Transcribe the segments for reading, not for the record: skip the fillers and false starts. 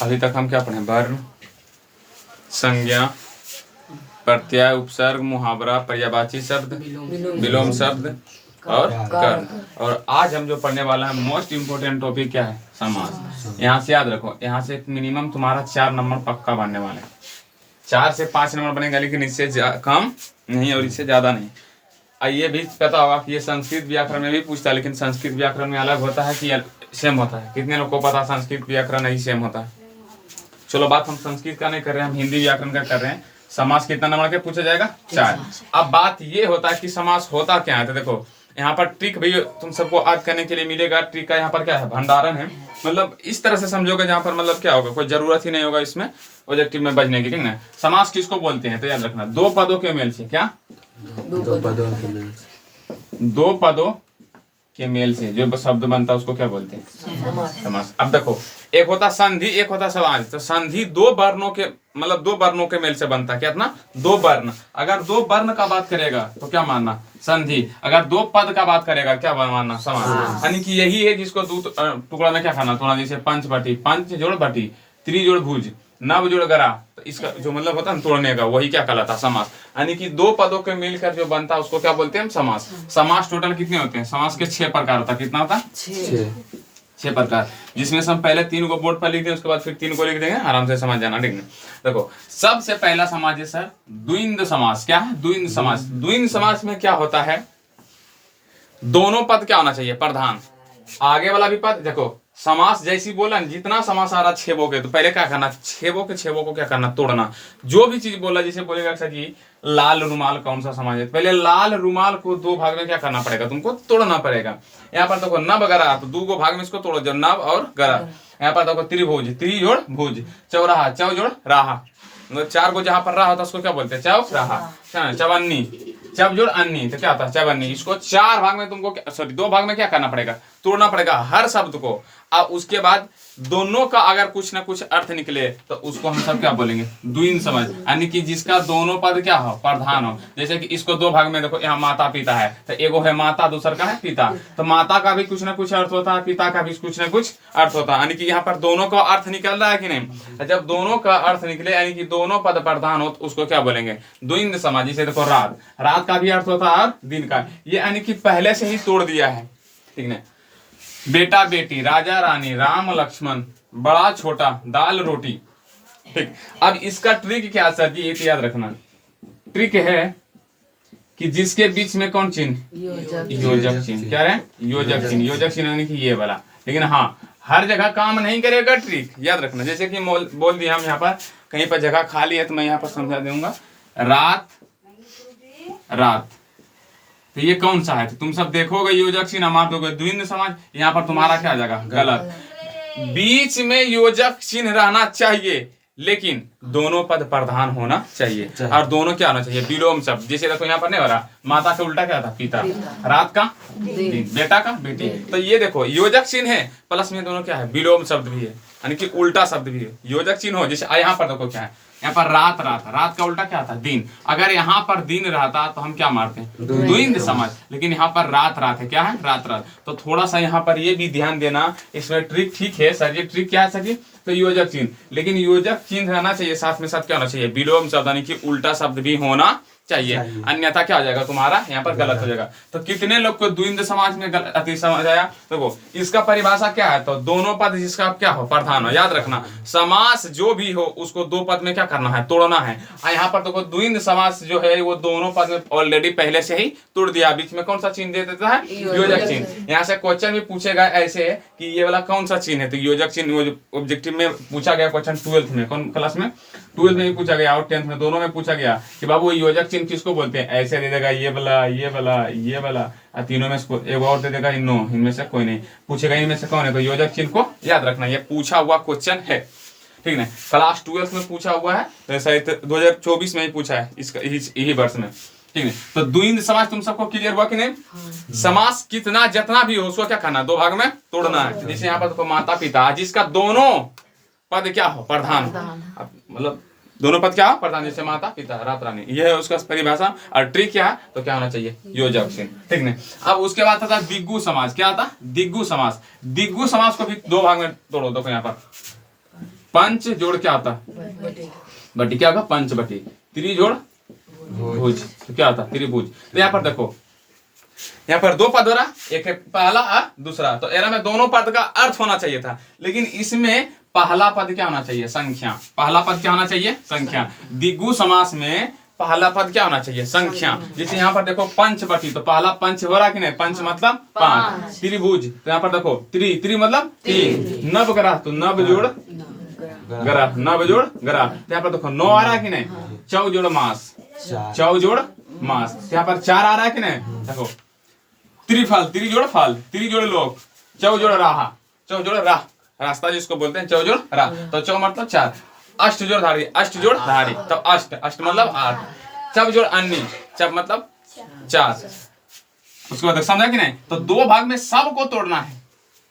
अभी तक हम क्या पढ़े? वर्ण, संज्ञा, प्रत्यय, उपसर्ग, मुहावरा, पर्यायवाची शब्द, विलोम शब्द और कर्ण। और आज हम जो पढ़ने वाला है मोस्ट इम्पोर्टेंट टॉपिक क्या है? समास। यहाँ से याद रखो, यहाँ से मिनिमम तुम्हारा 4 नंबर पक्का बनने वाले हैं। 4 से 5 नंबर बनेगा, लेकिन इससे कम नहीं और इससे ज्यादा नहीं। ये भी पता होगा कि ये संस्कृत व्याकरण में भी पूछता है, लेकिन संस्कृत व्याकरण में अलग होता है कि सेम होता है? कितने लोग को पता संस्कृत व्याकरण नहीं सेम होता है? चलो बात हम संस्कृत का नहीं कर रहे हैं, हम हिंदी व्याकरण का कर रहे हैं। समास कितना नंबर के पूछा जाएगा? 4। अब बात ये होता है कि समास होता क्या है। तो देखो यहाँ पर ट्रिक भी तुम सबको आज करने के लिए मिलेगा। ट्रिक का यहाँ पर क्या है? भंडारण है। मतलब इस तरह से समझोगे जहाँ पर मतलब क्या होगा, कोई जरूरत ही नहीं होगा इसमें ऑब्जेक्टिव में बजने की, ठीक ना। समास किसको बोलते हैं? तो याद रखना, 2 पदों के मेल से। क्या? 2 पदों के मेल से। 2 पदों के मेल से जो शब्द बनता है उसको क्या बोलते हैं? समास। अब देखो, एक होता संधि, एक होता समास। तो संधि 2 वर्णों के मतलब 2 वर्णों के मेल से बनता है। क्या ना? 2 वर्ण। अगर 2 वर्ण का बात करेगा तो क्या मानना? संधि। अगर 2 पद का बात करेगा क्या मानना? समास। यानी कि यही है जिसको 2 टुकड़ा में क्या खाना थोड़ा, जैसे पंचवटी, पंच जोड़ बटी, त्रिजोड़ भुज, नव जोड़ गरा। तो इसका जो मतलब होता है ना तोड़ने का, वही क्या कहलाता है? समास। यानी कि 2 पदों के मिलकर जो बनता है उसको क्या बोलते हैं? समास। समास टोटल कितने होते हैं? समास के 6 प्रकार होता है। कितना होता है? 6 प्रकार, जिसमें से हम पहले 3 को बोर्ड पर लिख देंगे, उसके बाद फिर 3 को लिख देंगे, आराम से समझ जाना, ठीक है। देखो सबसे पहला समास है सर द्विंद समास। क्या है? द्विंद समास। द्विंद समास में क्या होता है? दोनों पद क्या होना चाहिए? प्रधान। आगे वाला भी पद। देखो समास जैसी बोला, जितना समास आ रहा छेबों के, तो पहले क्या करना? छेबों को क्या करना? तोड़ना। जो भी चीज बोला, जैसे बोलेगा कि लाल रुमाल कौन सा समाज है, पहले लाल रुमाल को 2 भाग में क्या करना पड़ेगा? तुमको तोड़ना पड़ेगा। यहाँ पर देखो नव गरा, तो 2 भाग में इसको तोड़ो, जो नव और गरा। यहाँ पर देखो त्रिभुज, त्रिजोड़ भुज, चौराहा, चौजोड़ राहा। मतलब 4 को जहां पर रहा होता है उसको क्या बोलते हैं? चौराहा। चवन्नी, चब जोड़ अन्नी, तो क्या होता है? चवन्नी। इसको 4 भाग में तुमको, सॉरी 2 भाग में क्या करना पड़ेगा? तोड़ना पड़ेगा हर शब्द को। अब उसके बाद दोनों का अगर कुछ ना कुछ अर्थ निकले तो उसको हम सब क्या बोलेंगे? द्विंद समास। यानी कि जिसका दोनों पद क्या हो? प्रधान हो। जैसे कि इसको 2 भाग में देखो, यहाँ माता पिता है, तो एगो है माता, दूसर का है पिता। तो माता का भी कुछ ना कुछ अर्थ होता है, पिता का भी कुछ ना कुछ अर्थ होता है। यानी कि यहाँ पर दोनों का अर्थ निकल रहा है कि नहीं? जब दोनों का अर्थ निकले, यानी कि दोनों पद प्रधान हो, तो उसको क्या बोलेंगे? द्विंद समास। जैसे देखो रात, रात का भी अर्थ होता है और दिन का। ये यानी कि पहले से ही तोड़ दिया है, ठीक है। बेटा बेटी, राजा रानी, राम लक्ष्मण, बड़ा छोटा, दाल रोटी, ठीक। अब इसका ट्रिक क्या सर जी? ये याद रखना, ट्रिक है कि जिसके बीच में कौन चिन्ह? योजक चिन्ह। क्या है? योजक चिन्ह। योजक चिन्ह यानी कि ये वाला। लेकिन हाँ, हर जगह काम नहीं करेगा, ट्रिक याद रखना। जैसे कि बोल दिया हम यहाँ पर कहीं पर जगह खाली है, तो मैं यहाँ पर समझा दूंगा। रात, रात, तो ये कौन सा है? तो तुम सब देखोगे योजक चिन्ह, मार दोगे द्विंद समास। यहाँ पर तुम्हारा क्या आ जाएगा? गलत। बीच में योजक चिन्ह रहना चाहिए, लेकिन दोनों पद प्रधान होना चाहिए। और दोनों क्या होना चाहिए? विलोम शब्द। जैसे देखो यहाँ पर नहीं हो रहा, माता का उल्टा क्या था? पिता। रात का दिन, बेटा का बेटी। तो ये देखो योजक चिन्ह है, प्लस में दोनों क्या है? विलोम शब्द भी है, यानी कि उल्टा शब्द भी है। योजक चिन्ह हो, जैसे यहाँ पर देखो क्या है? यहाँ पर रात, रात, रात का उल्टा क्या था? दिन। अगर यहाँ पर दिन रहता तो हम क्या मारते हैं? द्विंद समास। लेकिन यहाँ पर रात, रात है। क्या है? रात, रात। तो थोड़ा सा यहाँ पर ये भी ध्यान देना, इसमें ट्रिक ठीक है सर। ये ट्रिक क्या है सर जी? तो योजक चिन्ह, लेकिन योजक चिन्ह रहना चाहिए, साथ में साथ क्या होना चाहिए? विलोम शब्द, यानी कि उल्टा शब्द भी होना चाहिए। अन्यथा क्या हो जाएगा? तुम्हारा यहाँ पर गलत हो जाएगा। तो कितने लोग को द्विंद समास में गलत समझ आया? देखो इसका परिभाषा क्या है? तो दोनों पद जिसका क्या हो? प्रधान हो। याद रखना, समास जो भी हो उसको 2 पद में क्या करना है? तोड़ना है। और यहाँ पर देखो द्विंद समास जो है वो दोनों पद में ऑलरेडी पहले से ही तोड़ दिया। बीच में कौन सा चिन्ह दे देता है? योजक चिन्ह। यहाँ से क्वेश्चन भी पूछेगा ऐसे कि ये वाला कौन सा चिन्ह है? तो योजक चिन्ह ऑब्जेक्टिव में पूछा गया क्वेश्चन 12th में। कौन क्लास में? 12th में भी पूछा गया और 10th में, दोनों में पूछा गया कि बाबू योजक चिन्ह किसको बोलते हैं? ऐसे दे देगा, ये वाला, ये वाला, ये वाला, तीनों में एक और दे देगा, इनमें से कोई नहीं। पूछेगा इनमें से कौन है? तो योजक चिन्ह को याद रखना, ये पूछा हुआ क्वेश्चन है, ठीक है। क्लास 12th में पूछा हुआ है, तो शायद 2024 में ही पूछा है, इसका यही वर्ष में, ठीक है। तो द्विंद समास तुम सबको क्लियर हुआ कि नहीं? समास कितना जितना भी हो उसको क्या करना? 2 भाग में तोड़ना है। जैसे यहाँ पर माता पिता, जिसका दोनों पद क्या हो? प्रधान। मतलब दोनों पद क्या हो? प्रधान। जैसे माता पिता, रात रानी, ये है उसका परिभाषा। और ट्रिक क्या है? तो क्या होना चाहिए? योजक चिन्ह, ठीक है। अब उसके बाद आता दिग्गु समास। क्या आता? दिग्गु समास। दिग्गु समास को भी 2 भाग में तोड़ो। देखो यहाँ पर पंच जोड़ क्या होता है? बटी। क्या होगा? पंच बटी। त्रि जोड़ भुज, तो क्या होता है? त्रिभुज। तो यहाँ पर देखो, यहाँ पर दो पद हो रहा, एक है पहला और दूसरा, तो एरा में दोनों पद का अर्थ होना चाहिए था, लेकिन इसमें पहला पद क्या होना चाहिए? संख्या। पहला पद क्या होना चाहिए? संख्या। द्विगु समास में पहला पद क्या होना चाहिए? संख्या। जैसे यहाँ पर देखो पंचवटी, तो पहला पंच हो रहा कि नहीं? पंच मतलब पांच। त्रिभुज, तो यहाँ पर देखो त्रि मतलब तीन। नवग्रह, तो नव जोड़ ग्रह, नव जोड़ ग्रह। तो यहाँ पर देखो 9 आ रहा है कि नहीं? चौ जोड़ मास, चौ जोड़ मास। यहाँ पर 4 आ रहा है कि नहीं? देखो त्रिफल, त्रि जोड़ फल, त्रि जोड़ लोक, चौ जोड़ राह, चौ जोड़ राह, रास्ता जिसको बोलते हैं, चौ जोड़ राह, तो चौ मतलब 4। अष्ट जोड़ धारी, अष्ट जोड़ धारी, तो अष्ट, अष्ट मतलब 8। चब जोड़ अन्य, चब मतलब 4। उसके बाद समझा कि नहीं? तो दो भाग में सबको तोड़ना है।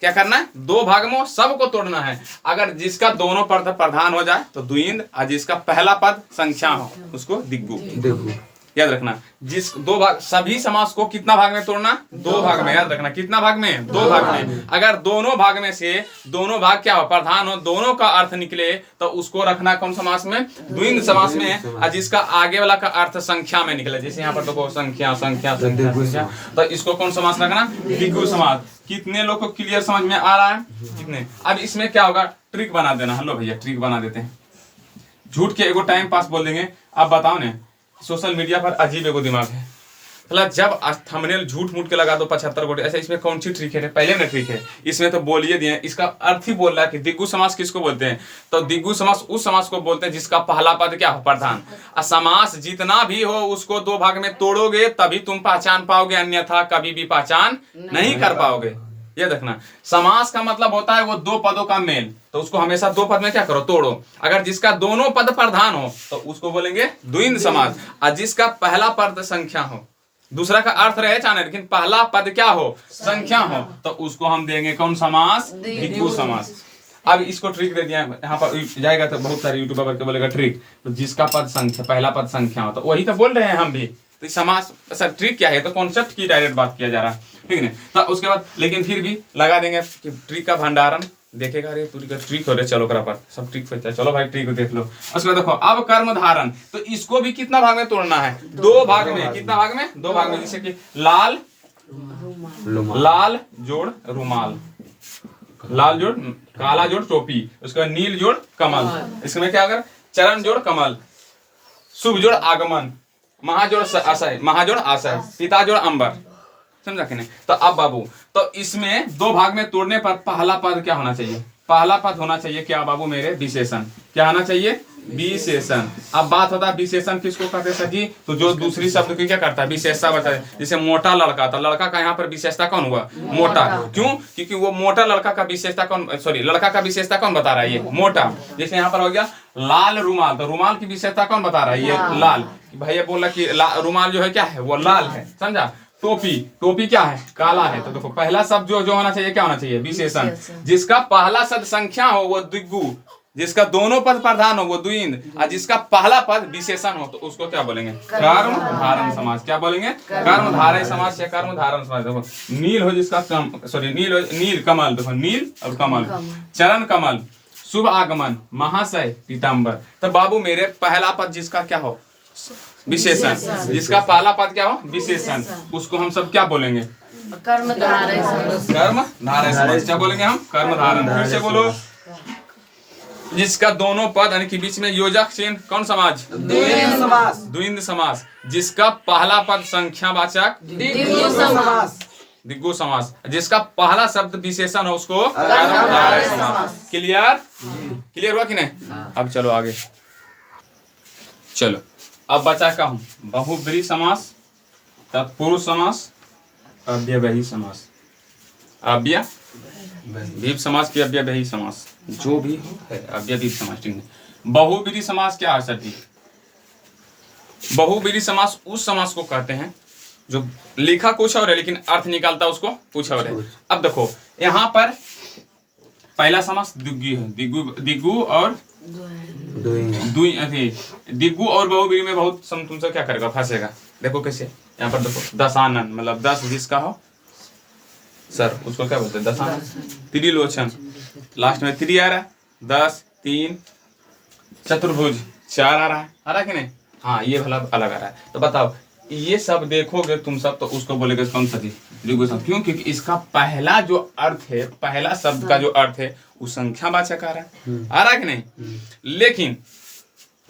क्या करना है? दो भाग में सबको तोड़ना है। अगर जिसका दोनों पद प्रधान हो जाए तो द्विंद, और जिसका पहला पद संख्या हो उसको दिग्गु। याद रखना, जिस दो भाग, सभी समास को कितना भाग में तोड़ना? दो भाग में। याद रखना, कितना भाग में? दो भाग में। अगर दोनों भाग में से दोनों भाग क्या हो? प्रधान हो, दोनों का अर्थ निकले, तो उसको रखना कौन समास में? द्विंद समास में। और जिसका आगे वाला का अर्थ संख्या में निकले, जैसे यहाँ पर देखो संख्या संख्या संख्या संख्या, तो इसको कौन समास रखना? दिग्गु समास। कितने लोग को क्लियर समझ में आ रहा है? कितने? अब इसमें क्या होगा? ट्रिक बना देना। हेलो भैया, ट्रिक बना देते हैं। झूठ के एगो टाइम पास बोल देंगे। अब बताओ ने, सोशल मीडिया पर अजीब एगो दिमाग है, मतलब जब थंबनेल झूठ मूठ के लगा दो 75 गोटे, ऐसा इसमें कौन सी ट्रिक है? पहले ना ट्रिक है, इसमें तो बोलिए दिए, इसका अर्थ ही बोल रहा है कि दिग्गु समास किसको बोलते हैं? तो दिग्गु समास उस समास को बोलते हैं जिसका पहला पद क्या हो? प्रधान। और समास जितना भी हो उसको दो भाग में तोड़ोगे तभी तुम पहचान पाओगे, अन्यथा कभी भी पहचान नहीं कर पाओगे। ये देखना, समास का मतलब होता है वो दो पदों का मेल, तो उसको हमेशा दो पद में क्या करो? तोड़ो। अगर जिसका दोनों पद प्रधान हो तो उसको बोलेंगे द्विंद समास, और जिसका पहला पद संख्या हो, दूसरा का अर्थ रहे चाहे, लेकिन पहला पद क्या हो? संख्या हो, तो उसको हम देंगे कौन समास? दिग्गु समास। अब इसको ट्रिक दे दिया, यहाँ पर जाएगा तो बहुत सारे यूट्यूबर के बोलेगा ट्रिक, तो जिसका पद संख्या, पहला पद संख्या हो, तो वही तो बोल रहे हैं हम भी। तो समास सर ट्रिक क्या है? तो कॉन्सेप्ट की डायरेक्ट बात किया जा रहा है, ठीक है। तो उसके बाद लेकिन फिर भी लगा देंगे कि ट्रिक का भंडारण देखेगा, अरे तू ट्रिक हो रहे, चलो करा पर सब ट्रिक होता है, चलो भाई ट्रिक देख लो। उसके बाद देखो अब कर्म धारण, तो इसको भी कितना भाग में तोड़ना है? दो भाग में। कितना भाग में? दो भाग में। जैसे कि लाल, लाल जोड़ रुमाल, लाल जोड़ काला जोड़ टोपी, उसके बाद नील जोड़ कमल, इसमें क्या अगर चरण जोड़ कमल, शुभ जोड़ आगमन, महाजोड़ आशय, महाजोड़ आशय, पिता जोड़ अंबर। समझा कि नहीं? तो अब बाबू, तो इसमें दो भाग में तोड़ने पर पहला पद क्या होना चाहिए? पहला पद होना चाहिए क्या बाबू मेरे? विशेषण। क्या होना चाहिए? विशेषण। अब बात होता है विशेषण किसको कहते हैं सर जी? तो जो दूसरी शब्द की क्या करता है? विशेषता बता है। जैसे मोटा लड़का, तो लड़का का यहाँ पर विशेषता कौन हुआ? मोटा। क्यों? क्योंकि वो मोटा लड़का का विशेषता कौन, सॉरी लड़का का विशेषता कौन बता रहा है? ये मोटा। जैसे यहाँ पर हो गया लाल रुमाल, तो रुमाल की विशेषता कौन बता रहा है? ये लाल। भैया बोला कि रुमाल जो है क्या है? वो लाल है। समझा? टोपी, टोपी क्या है? काला है। तो देखो पहला शब्द जो होना चाहिए क्या होना चाहिए? विशेषण। जिसका पहला शब्द संख्या हो वो दिग्गु, जिसका दोनों पद प्रधान हो वो द्विंद, और जिसका पहला पद विशेषण हो तो उसको क्या बोलेंगे? कर्म धारण समास। क्या बोलेंगे? कर्म धारय समास या कर्म धारण समास। देखो नील हो जिसका सॉरी नील हो, नील कमल, देखो नील और कमल, चरण कमल, शुभ आगमन, महाशय, पीताम्बर। तो बाबू मेरे पहला पद जिसका क्या हो? विशेषण। जिसका पहला पद क्या हो? विशेषण, उसको हम सब क्या बोलेंगे? कर्म धारय समास। कर्म धारय समास। क्या बोलेंगे हम? कर्म धारण। फिर से बोलो। जिसका दोनों पद यानी कि बीच में योजक चिन्ह, कौन समाज? द्विंद समास। द्विंद समास। जिसका पहला पद संख्यावाचक, दिग्गु समास। दिग्गु समास। जिसका पहला शब्द विशेषण हो उसको कर्म धारय समास। क्लियर? क्लियर हुआ कि नहीं? अब चलो आगे। चलो अब बचा का हूं बहुब्रीहि समास, तत्पुरुष समास, अव्ययभावी समास, अव्ययभावी समास की अव्ययभावी समास, जो भी हो है अव्ययभावी समास। ठीक है। बहुब्रीहि समास क्या है सर जी? बहुब्रीहि समास उस समास को कहते हैं जो लिखा कुछ और है लेकिन अर्थ निकालता उसको कुछ और है। अब देखो यहाँ पर पहला समास दिग्गु है, दिग्गु और दिग्गु और बहुब्रीहि में बहुत तुमसे क्या करेगा? फंसेगा। देखो कैसे, यहाँ पर देखो दशानन, मतलब 10 जिसका हो सर उसको क्या बोलते हैं? दशानन। त्रिलोचन, लास्ट में 3 आ रहा है, 10 3, चतुर्भुज 4 आ रहा है कि नहीं? हाँ, ये वाला अलग आ रहा है। तो बताओ, ये सब देखोगे तुम सब तो उसको बोलेगे कौन सा चीज? द्विगु संख्या। क्यों? क्योंकि इसका पहला जो अर्थ है, पहला शब्द का जो अर्थ है वो संख्यावाचक आ रहा है। आ रहा है कि नहीं? लेकिन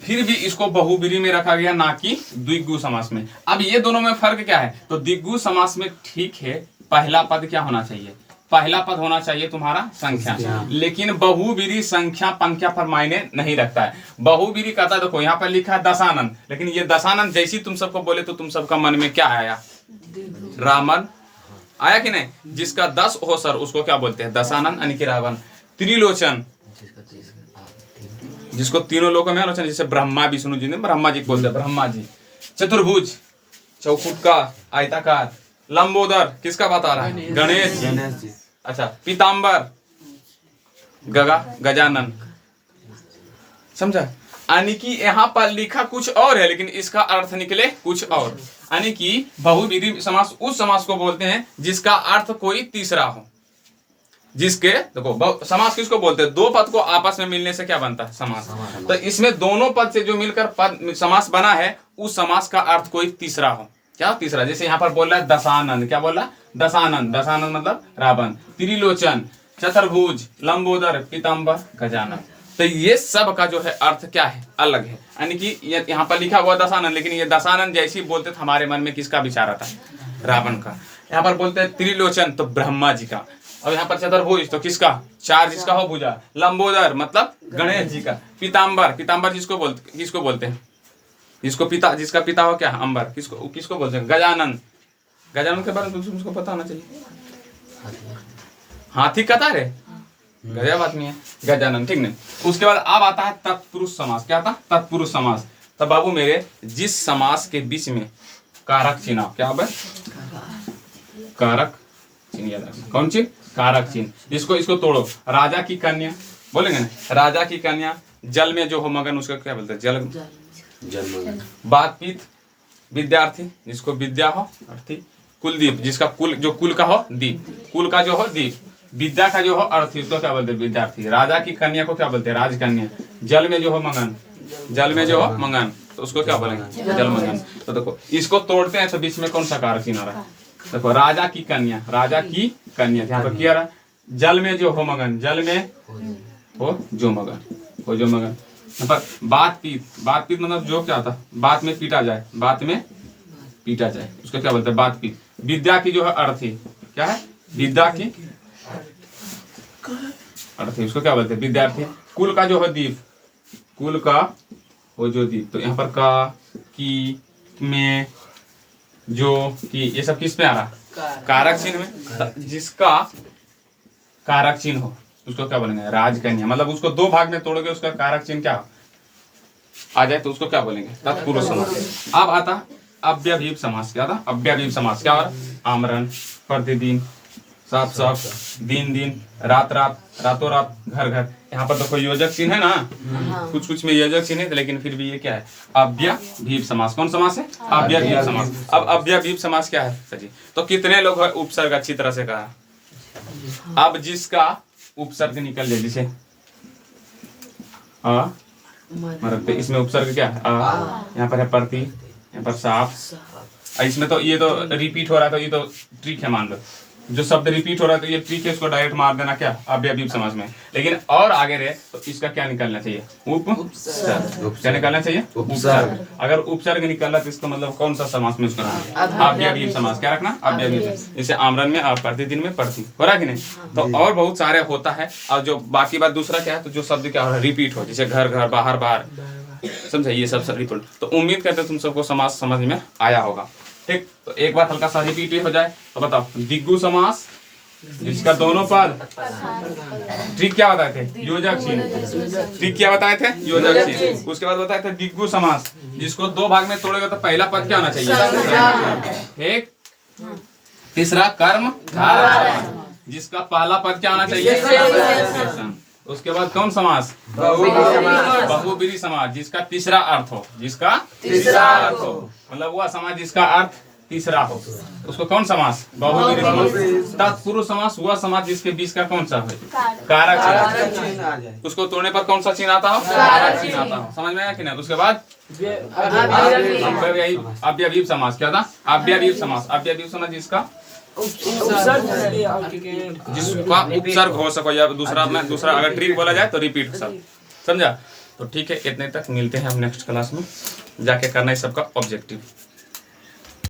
फिर भी इसको बहुब्रीहि में रखा गया, ना कि द्विगु समास में। अब ये दोनों में फर्क क्या है? तो द्विगु समास में ठीक है, पहला पद क्या होना चाहिए? पहला पद होना चाहिए तुम्हारा संख्या, लेकिन बहुब्रीहि संख्या पंख्या पर मायने नहीं रखता है। बहुब्रीहि कहता है, देखो यहाँ पर लिखा है दशानन, लेकिन ये दशानन जैसी तुम सबको बोले तो तुम सबका मन में क्या आया? रावण आया कि नहीं? जिसका 10 हो सर उसको क्या बोलते हैं? दशानन यानी कि रावण। त्रिलोचन, जिसको तीनों लोगों में आलोचन, जैसे ब्रह्मा विष्णु जी ने ब्रह्मा जी को बोलते हैं ब्रह्मा जी। चतुर्भुज, चौकुट का आयताकार। लंबोदर, किसका बता रहा है? गणेश जी। अच्छा, पीताम्बर, गजानन। समझा? यानी कि यहाँ पर लिखा कुछ और है, लेकिन इसका अर्थ निकले कुछ और। यानी कि बहुब्रीहि समास उस समास को बोलते हैं जिसका अर्थ कोई तीसरा हो। जिसके देखो समास किसको बोलते हैं? दो पद को आपस में मिलने से क्या बनता है? समास। तो इसमें दोनों पद से जो मिलकर पद समास बना है, उस समास का अर्थ कोई तीसरा हो। क्या तीसरा? जैसे यहाँ पर बोल रहा है दशानन। क्या बोल रहा है? दशानन। दशानन मतलब रावण। त्रिलोचन, चतुर्भुज, लंबोदर, पीताम्बर, गजानन। तो ये सब का जो है अर्थ क्या है? अलग है। यानी कि यहाँ पर लिखा हुआ दशानन, लेकिन ये दशानन जैसी बोलते तो हमारे मन में किसका विचार आता है? रावण का। यहाँ पर बोलते हैं त्रिलोचन तो ब्रह्मा जी का। और यहाँ पर चतुर्भुज तो किसका? 4 जिसका हो भुजा। लंबोदर मतलब गणेश जी का। पीताम्बर, पीताम्बर किसको बोलते हैं? जिसका पिता हो क्या? अंबर। किसको बोलते हैं? गजानन। गजानन के बारे में तुमको पता होना चाहिए। हाथी कतार है, गजब आदमी है गजानन, ठीक नहीं? उसके बाद अब आता है तत्पुरुष समास। क्या आता? तत्पुरुष समास। तो बाबू मेरे, जिस समास के बीच में कारक चिन्ह, क्या है? कारक चिन्ह याद रखना। कौन चिन्ह? कारक चिन्ह। इसको तोड़ो। राजा की कन्या बोलेंगे ना, राजा की कन्या। जल में जो हो मगन उसका क्या बोलते हैं? जल। बातपीत, विद्यार्थी जिसको विद्या हो अर्थी। कुलदीप, जिसका कुल का हो दीप। कुल का जो हो दीप। विद्या का जो हो अर्थी, उसको क्या बोलते हैं? विद्यार्थी। राजा की कन्या को क्या बोलते हैं? राजकन्या। जल में जो हो मगन, जल में जो हो मगन तो उसको क्या बोलेंगे? जल मगन। तो देखो इसको तोड़ते हैं तो बीच में कौन सा कारक चिन्ह आ रहा है? देखो राजा की कन्या, राजा की कन्या यहाँ पर क्या रहा? जल में जो हो मगन, जल में हो जो मगन, हो जो मगन। यहाँ पर बातपीत, बातपीत मतलब जो क्या होता है? बात में पीटा जाए, बात में पीटा जाए, उसको क्या बोलते हैं? बातपीत। विद्या की जो है अर्थी, क्या है? विद्या की अर्थी, उसको क्या बोलते हैं? विद्यार्थी। कुल का जो है दीप, कुल का वो जो दीप। तो यहाँ पर का, की, में, जो, की, ये सब किस में आ रहा? कारक चिन्ह में। जिसका कारक चिन्ह हो उसको क्या बोलेंगे? राजकन्या। मतलब उसको दो भाग में तोड़ोगे, उसका कारक चिन्ह क्या आ जाए तो उसको क्या बोलेंगे? तत्पुरुष समास। अब आता अव्ययीव समास। क्या था? अव्ययीव समास। क्या हो रहा? आमरण, प्रतिदिन, साफ साफ, दिन दिन, रात रात, रातों रात, घर घर। यहाँ पर तो कोई योजक चिन्ह है ना, कुछ में योजक चिन्ह है, लेकिन फिर भी ये क्या है? अव्ययीव समास। कौन समास है? अव्ययीव समास। अब अव्ययीव समास क्या है सर? तो कितने लोग उपसर्ग अच्छी तरह से कहा। अब जिसका उपसर्ग निकल जाए, जैसे मतलब इसमें उपसर्ग क्या है? यहाँ पर है प्रति, यहाँ पर साफ। इसमें तो ये तो रिपीट हो रहा है, तो ये तो ट्रिक है। मान लो जो शब्द रिपीट हो रहा है तो ये ट्रिक है, इसको डायरेक्ट मार देना क्या? अव्ययीव समास में। लेकिन और आगे रहे तो इसका क्या निकलना चाहिए? उपसर्ग। क्या निकलना चाहिए? उपसर्ग। अगर उपसर्ग निकला तो इसका मतलब कौन सा समास में उसका? अव्ययीव समास। क्या रखना? अव्ययीव। जैसे आमरण में प्रतिदिन में प्रति हो रहा है कि नहीं? तो और बहुत सारे होता है। और जो बाकी बात दूसरा क्या है, तो जो शब्द क्या हो रहा है? रिपीट हो, जैसे घर घर, बाहर बाहर, समझे? ये सब रिपीट। तो उम्मीद करते तुम सबको समास समझ में आया होगा। ठीक, तो एक बार हल्का सा रिपीट हो जाए तो बताओ। द्विगु समास जिसका दोनों पद, ट्रिक क्या बताए थे? योजक चिन्ह। ट्रिक क्या बताए थे? योजक चिन्ह। उसके बाद बताए थे द्विगु समास जिसको दो भाग में तोड़ेगा तो पहला पद क्या होना चाहिए? एक। तीसरा कर्म धारक, जिसका पहला पद क्या होना चाहिए? उसके बाद कौन समास? बहुब्रीहि समास, जिसका तीसरा अर्थ हो, जिसका तीसरा अर्थ हो। मतलब वह समास जिसका अर्थ तीसरा हो, उसको कौन समास? बहुव्रीहि। तत्पुरुष समास हुआ समास जिसके बीच का कौन सा है? कारक चिन्ह। उसको तोड़ने पर कौन सा चिन्ह आता हो? कारक चिन्ह आता हो। समझ में आया कि नहीं? उसके बाद अव्ययीव समास। क्या था? अव्ययीव समास। अव्ययीव समास जिसका उपसर्ग हो सको, या दूसरा अगर ट्रिक बोला जाए तो रिपीट हो सको। समझा? तो ठीक है, इतने तक मिलते हैं हम नेक्स्ट क्लास में, जाके करना है सबका ऑब्जेक्टिव।